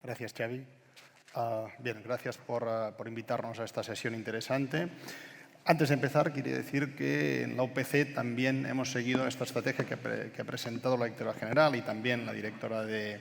Gracias, Xavi. Bien, gracias por invitarnos a esta sesión interesante. Antes de empezar, quería decir que en la UPC también hemos seguido esta estrategia que ha presentado la directora general y también la directora de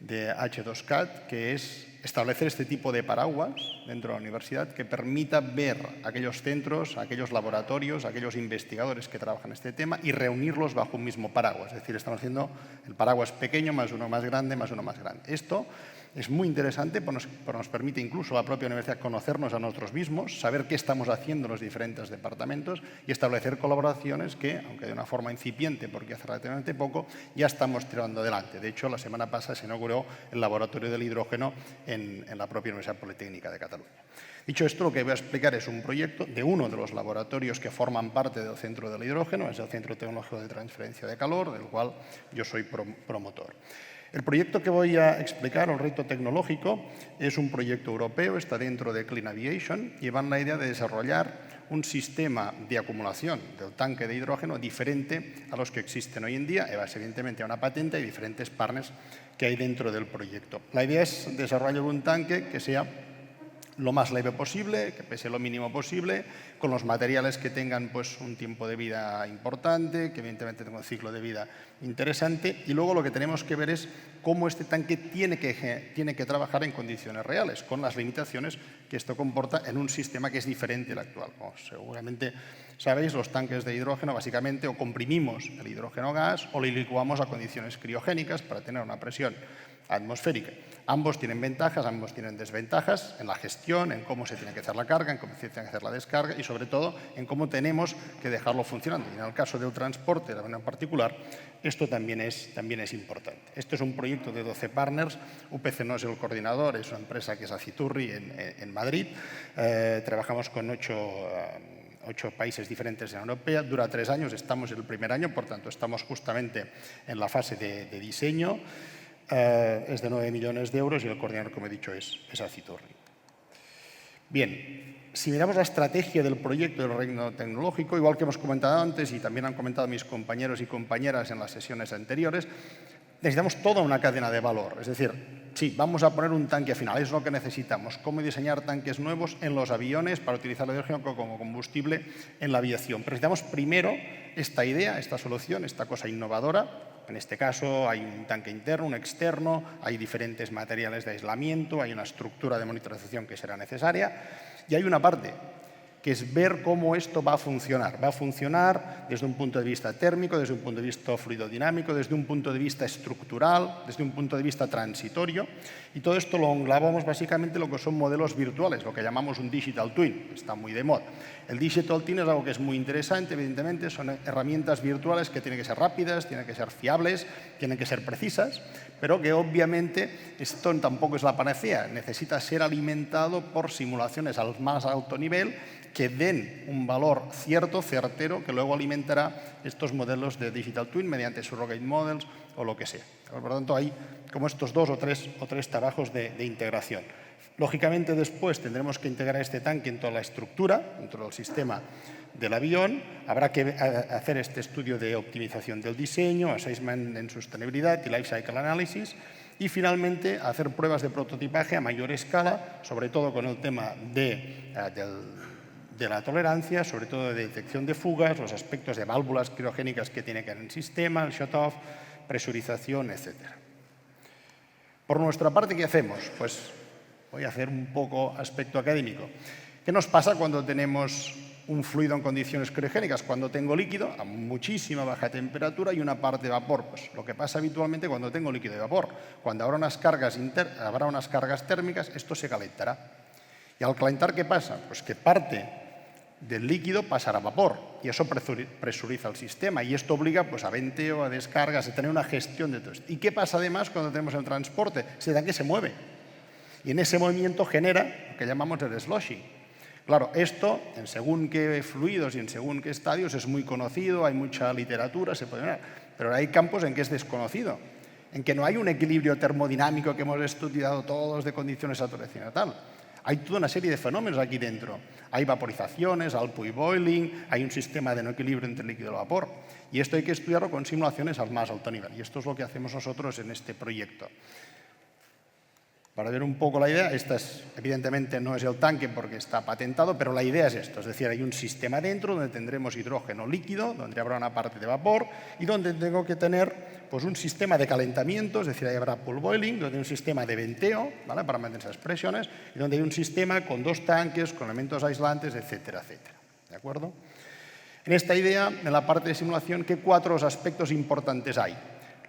H2CAT, que es establecer este tipo de paraguas dentro de la universidad que permita ver aquellos centros, aquellos laboratorios, aquellos investigadores que trabajan en este tema y reunirlos bajo un mismo paraguas. Es decir, estamos haciendo el paraguas pequeño más uno más grande más uno más grande. Esto es muy interesante porque nos permite incluso a la propia universidad conocernos a nosotros mismos, saber qué estamos haciendo en los diferentes departamentos y establecer colaboraciones que, aunque de una forma incipiente, porque hace relativamente poco, ya estamos tirando adelante. De hecho, la semana pasada se inauguró el laboratorio del hidrógeno en la propia Universidad Politécnica de Cataluña. Dicho esto, lo que voy a explicar es un proyecto de uno de los laboratorios que forman parte del Centro del Hidrógeno, es el Centro Tecnológico de Transferencia de Calor, del cual yo soy promotor. El proyecto que voy a explicar, el reto tecnológico, es un proyecto europeo, está dentro de Clean Aviation y va en la idea de desarrollar un sistema de acumulación del tanque de hidrógeno diferente a los que existen hoy en día, en base evidentemente a una patente y diferentes partners que hay dentro del proyecto. La idea es desarrollar un tanque que sea lo más leve posible, que pese lo mínimo posible, con los materiales que tengan pues, un tiempo de vida importante, que evidentemente tenga un ciclo de vida interesante, y luego lo que tenemos que ver es cómo este tanque tiene que trabajar en condiciones reales, con las limitaciones que esto comporta en un sistema que es diferente al actual. Como seguramente sabéis, los tanques de hidrógeno básicamente o comprimimos el hidrógeno gas o lo licuamos a condiciones criogénicas para tener una presión atmosférica. Ambos tienen ventajas, ambos tienen desventajas en la gestión, en cómo se tiene que hacer la carga, en cómo se tiene que hacer la descarga y, sobre todo, en cómo tenemos que dejarlo funcionando. Y en el caso del transporte, de manera particular, esto también es importante. Este es un proyecto de 12 partners. UPC no es el coordinador, es una empresa que es Aciturri en Madrid. Trabajamos con 8 países diferentes en la Unión Europea. Dura 3 años, estamos en el primer año, por tanto, estamos justamente en la fase de diseño. Es de 9 millones de euros y el coordinador, como he dicho, es Aciturri. Bien, si miramos la estrategia del proyecto del reino tecnológico, igual que hemos comentado antes y también han comentado mis compañeros y compañeras en las sesiones anteriores, necesitamos toda una cadena de valor. Es decir, sí, vamos a poner un tanque final, es lo que necesitamos. Cómo diseñar tanques nuevos en los aviones para utilizar el hidrógeno como combustible en la aviación. Pero necesitamos primero esta idea, esta solución, esta cosa innovadora. En este caso hay un tanque interno, un externo, hay diferentes materiales de aislamiento, hay una estructura de monitorización que será necesaria y hay una parte que es ver cómo esto va a funcionar. Va a funcionar desde un punto de vista térmico, desde un punto de vista fluidodinámico, desde un punto de vista estructural, desde un punto de vista transitorio. Y todo esto lo englobamos básicamente en lo que son modelos virtuales, lo que llamamos un digital twin, que está muy de moda. El digital twin es algo que es muy interesante, evidentemente, son herramientas virtuales que tienen que ser rápidas, tienen que ser fiables, tienen que ser precisas, pero que obviamente esto tampoco es la panacea, necesita ser alimentado por simulaciones al más alto nivel que den un valor cierto, certero, que luego alimentará estos modelos de Digital Twin mediante Surrogate Models o lo que sea. Por lo tanto, hay como estos 2 o 3 trabajos de integración. Lógicamente, después tendremos que integrar este tanque en toda la estructura, dentro del sistema del avión. Habrá que hacer este estudio de optimización del diseño, assessment en sostenibilidad y life cycle analysis. Y, finalmente, hacer pruebas de prototipaje a mayor escala, sobre todo con el tema de la tolerancia, sobre todo de detección de fugas, los aspectos de válvulas criogénicas que tiene que haber en el sistema, el shut-off, presurización, etc. Por nuestra parte, ¿qué hacemos? Pues voy a hacer un poco aspecto académico. ¿Qué nos pasa cuando tenemos un fluido en condiciones criogénicas? Cuando tengo líquido a muchísima baja temperatura y una parte de vapor. Pues lo que pasa habitualmente cuando tengo líquido y vapor. Cuando habrá unas cargas térmicas, esto se calentará. Y al calentar, ¿qué pasa? Pues que parte del líquido pasará a vapor y eso presuriza el sistema y esto obliga pues, a venteo, a descargas, a tener una gestión de todo esto. ¿Y qué pasa además cuando tenemos el transporte? Ese tanque se mueve y en ese movimiento genera lo que llamamos el sloshing. Claro, esto en según qué fluidos y en según qué estadios es muy conocido, hay mucha literatura, se puede ver, pero hay campos en que es desconocido, en que no hay un equilibrio termodinámico que hemos estudiado todos de condiciones de saturación y tal. Hay toda una serie de fenómenos aquí dentro. Hay vaporizaciones, output boiling, hay un sistema de no equilibrio entre líquido y vapor. Y esto hay que estudiarlo con simulaciones al más alto nivel. Y esto es lo que hacemos nosotros en este proyecto. Para ver un poco la idea, evidentemente no es el tanque porque está patentado, pero la idea es esto, es decir, hay un sistema dentro donde tendremos hidrógeno líquido, donde habrá una parte de vapor y donde tengo que tener pues, un sistema de calentamiento, es decir, ahí habrá pool boiling, donde hay un sistema de venteo, ¿vale?, para mantener esas presiones, y donde hay un sistema con 2 tanques, con elementos aislantes, etcétera, etcétera. ¿De acuerdo? En esta idea, en la parte de simulación, ¿qué 4 aspectos importantes hay?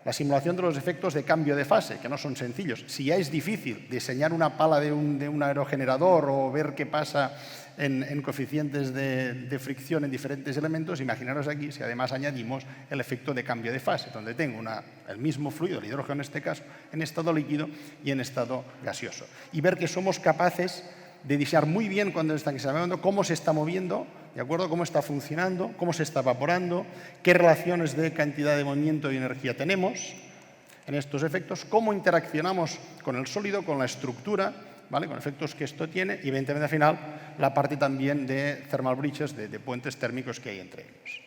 La simulación de los efectos de cambio de fase, que no son sencillos. Si ya es difícil diseñar una pala de un aerogenerador o ver qué pasa en coeficientes de fricción en diferentes elementos, imaginaros aquí si además añadimos el efecto de cambio de fase, donde tengo el mismo fluido, el hidrógeno en este caso, en estado líquido y en estado gaseoso. Y ver que somos capaces de diseñar muy bien cuando se está moviendo, cómo se está moviendo, ¿de acuerdo?, cómo está funcionando, cómo se está evaporando, qué relaciones de cantidad de movimiento y energía tenemos en estos efectos, cómo interaccionamos con el sólido, con la estructura, ¿vale?, con efectos que esto tiene y, evidentemente, al final, la parte también de thermal breaches, de puentes térmicos que hay entre ellos.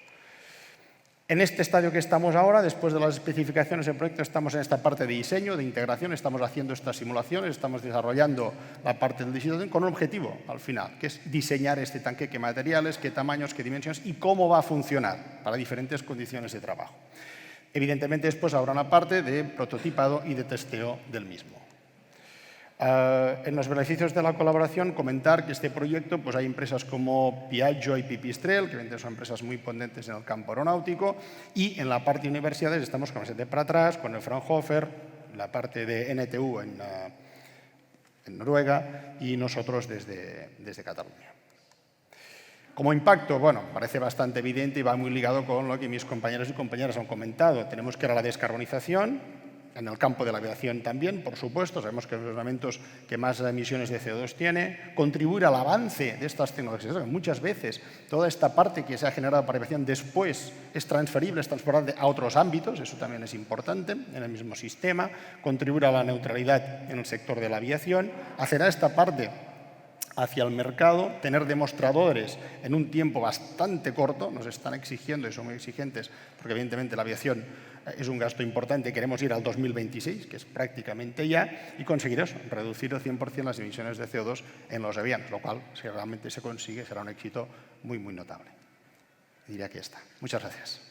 En este estadio que estamos ahora, después de las especificaciones del proyecto, estamos en esta parte de diseño, de integración, estamos haciendo estas simulaciones, estamos desarrollando la parte del diseño con un objetivo, al final, que es diseñar este tanque, qué materiales, qué tamaños, qué dimensiones y cómo va a funcionar para diferentes condiciones de trabajo. Evidentemente, después habrá una parte de prototipado y de testeo del mismo. En los beneficios de la colaboración, comentar que este proyecto pues hay empresas como Piaggio y Pipistrel, que son empresas muy potentes en el campo aeronáutico, y en la parte de universidades estamos con el para atrás, con el Fraunhofer, la parte de NTU en Noruega y nosotros desde Cataluña. Como impacto, bueno, parece bastante evidente y va muy ligado con lo que mis compañeros y compañeras han comentado. Tenemos que ir a la descarbonización. En el campo de la aviación también, por supuesto, sabemos que es los elementos que más emisiones de CO2 tiene, contribuir al avance de estas tecnologías. Muchas veces toda esta parte que se ha generado para la aviación después es transferible, es transportable a otros ámbitos, eso también es importante en el mismo sistema, contribuir a la neutralidad en el sector de la aviación, hacer a esta parte hacia el mercado, tener demostradores en un tiempo bastante corto, nos están exigiendo y son muy exigentes, porque evidentemente la aviación es un gasto importante, queremos ir al 2026, que es prácticamente ya, y conseguir eso, reducir el 100% las emisiones de CO2 en los aviones, lo cual, si realmente se consigue, será un éxito muy, muy notable. Diría que está. Muchas gracias.